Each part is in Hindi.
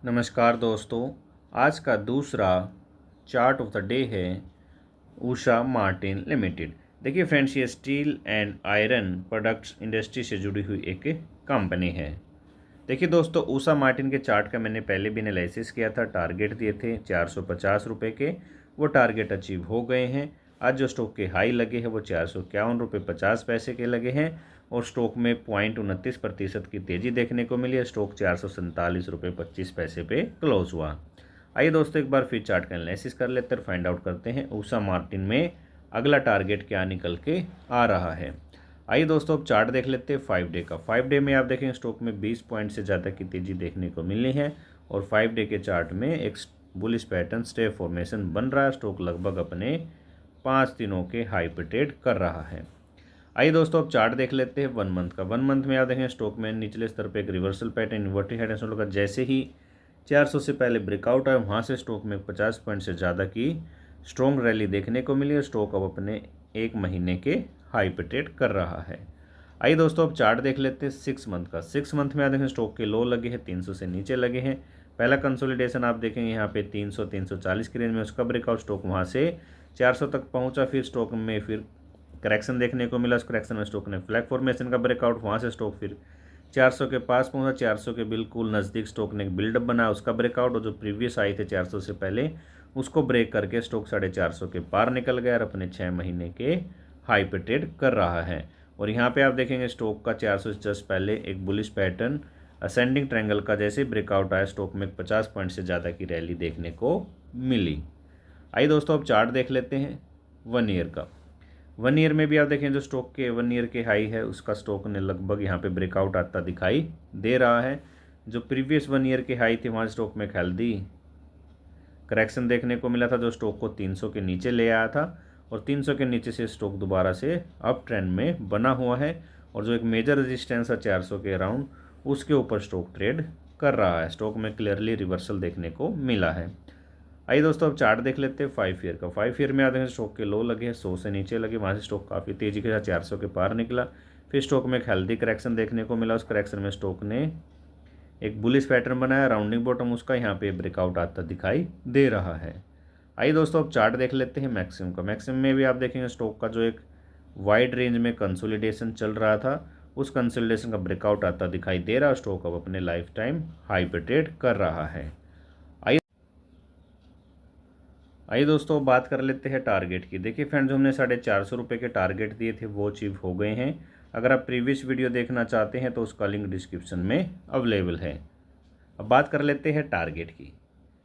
नमस्कार दोस्तों, आज का दूसरा चार्ट ऑफ द डे है उषा मार्टिन लिमिटेड। देखिए फ्रेंड्स, ये steel and iron products industry से जुड़ी हुई एक कंपनी है। देखिए दोस्तों, उषा मार्टिन के चार्ट का मैंने पहले भी एनालिसिस किया था। टारगेट दिए थे 450 रुपये के, वो टारगेट अचीव हो गए हैं। आज जो स्टॉक के हाई लगे हैं वो 451 रुपये 50 पैसे के लगे हैं और स्टॉक में 0.29% की तेज़ी देखने को मिली है। स्टॉक 447 रुपये 25 पैसे पे क्लोज हुआ। आइए दोस्तों, एक बार फिर चार्ट का एनालिसिस कर लेते हैं, फाइंड आउट करते हैं उषा मार्टिन में अगला टारगेट क्या निकल के आ रहा है। आइए दोस्तों, अब चार्ट देख लेते हैं 5 डे का। 5 डे में आप देखेंगे स्टॉक में 20 पॉइंट से ज़्यादा की तेज़ी देखने को मिली है और 5 डे के चार्ट में एक बुलिश पैटर्न स्टे फॉर्मेशन बन रहा है। स्टॉक लगभग अपने 5 दिनों के हाई पे ट्रेड कर रहा है। आइए दोस्तों, अब चार्ट देख लेते हैं 1 मंथ का। 1 मंथ में आप देखें स्टॉक में निचले स्तर पर एक reversal pattern inverted head and shoulder का जैसे ही 400 से पहले ब्रेकआउट आया, वहाँ से स्टॉक में 50 पॉइंट से ज़्यादा की स्ट्रॉन्ग रैली देखने को मिली है। स्टॉक अब अपने 1 महीने के हाई पे ट्रेड कर रहा है। आइए दोस्तों, अब चार्ट देख लेते हैं 6 मंथ का। 6 मंथ में आप देखें स्टॉक के लो लगे हैं, 300 से नीचे लगे हैं। पहला कंसोलिडेशन आप देखेंगे यहाँ पे 300-340 की रेंज में, उसका ब्रेकआउट स्टॉक वहाँ से 400 तक पहुँचा। फिर स्टॉक में फिर करेक्शन देखने को मिला। उस करेक्शन में स्टॉक ने फ्लैग फॉर्मेशन का ब्रेकआउट, वहाँ से स्टॉक फिर 400 के पास पहुंचा। 400 के बिल्कुल नज़दीक स्टॉक ने एक बिल्डअप बनाया, उसका ब्रेकआउट, और जो प्रीवियस आए थे 400 से पहले उसको ब्रेक करके स्टॉक 450 के पार निकल गया और अपने 6 महीने के हाई पे ट्रेड कर रहा है। और यहाँ पे आप देखेंगे स्टॉक का 400 से जस्ट पहले एक बुलिश पैटर्न असेंडिंग ट्रायंगल का जैसे ब्रेकआउट आया, स्टॉक में 50 पॉइंट से ज़्यादा की रैली देखने को मिली। आइए दोस्तों, अब चार्ट देख लेते हैं 1 ईयर का। 1 ईयर में भी आप देखें जो स्टॉक के 1 ईयर के हाई है उसका स्टॉक ने लगभग यहाँ पे ब्रेकआउट आता दिखाई दे रहा है। जो प्रीवियस 1 ईयर के हाई थे वहाँ स्टॉक में हेल्दी करेक्शन देखने को मिला था, जो स्टॉक को 300 के नीचे ले आया था और 300 के नीचे से स्टॉक दोबारा से अप ट्रेंड में बना हुआ है और जो एक मेजर रेजिस्टेंस है 400 के अराउंड, उसके ऊपर स्टॉक ट्रेड कर रहा है। स्टॉक में क्लियरली रिवर्सल देखने को मिला है। आइए दोस्तों, अब चार्ट देख लेते हैं 5 ईयर का। 5 ईयर में आते हैं स्टॉक के लो लगे हैं, 100 से नीचे लगे, वहाँ से स्टॉक काफ़ी तेज़ी के साथ 400 के पार निकला। फिर स्टॉक में एक हेल्दी करेक्शन देखने को मिला। उस करेक्शन में स्टॉक ने एक बुलिश पैटर्न बनाया, राउंडिंग बॉटम उसका यहाँ पे ब्रेकआउट आता दिखाई दे रहा है। आइए दोस्तों, अब चार्ट देख लेते हैं मैक्सिमम का। मैक्सिमम में भी आप देखेंगे स्टॉक का जो एक वाइड रेंज में कंसोलिडेशन चल रहा था, उस कंसोलिडेशन का ब्रेकआउट आता दिखाई दे रहा है। स्टॉक अब अपने लाइफ टाइम हाई पे ट्रेड कर रहा है। आइए दोस्तों, बात कर लेते हैं टारगेट की। देखिए फ्रेंड्स, हमने 450 के टारगेट दिए थे वो अचीव हो गए हैं। अगर आप प्रीवियस वीडियो देखना चाहते हैं तो उसका लिंक डिस्क्रिप्शन में अवेलेबल है। अब बात कर लेते हैं टारगेट की।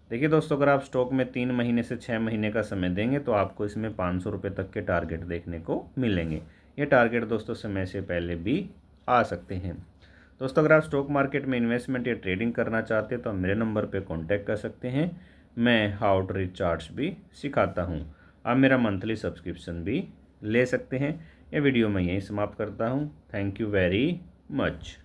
देखिए दोस्तों, अगर आप स्टॉक में 3 महीने से 6 महीने का समय देंगे तो आपको इसमें 500 रुपये तक के टारगेट देखने को मिलेंगे। ये टारगेट दोस्तों समय से पहले भी आ सकते हैं। दोस्तों, अगर आप स्टॉक मार्केट में इन्वेस्टमेंट या ट्रेडिंग करना चाहते हैं तो आप मेरे नंबर पर कॉन्टैक्ट कर सकते हैं। मैं हाउ टू रीड चार्ट्स भी सिखाता हूँ। आप मेरा मंथली सब्सक्रिप्शन भी ले सकते हैं। यह वीडियो मैं यहीं समाप्त करता हूँ। Thank you very much.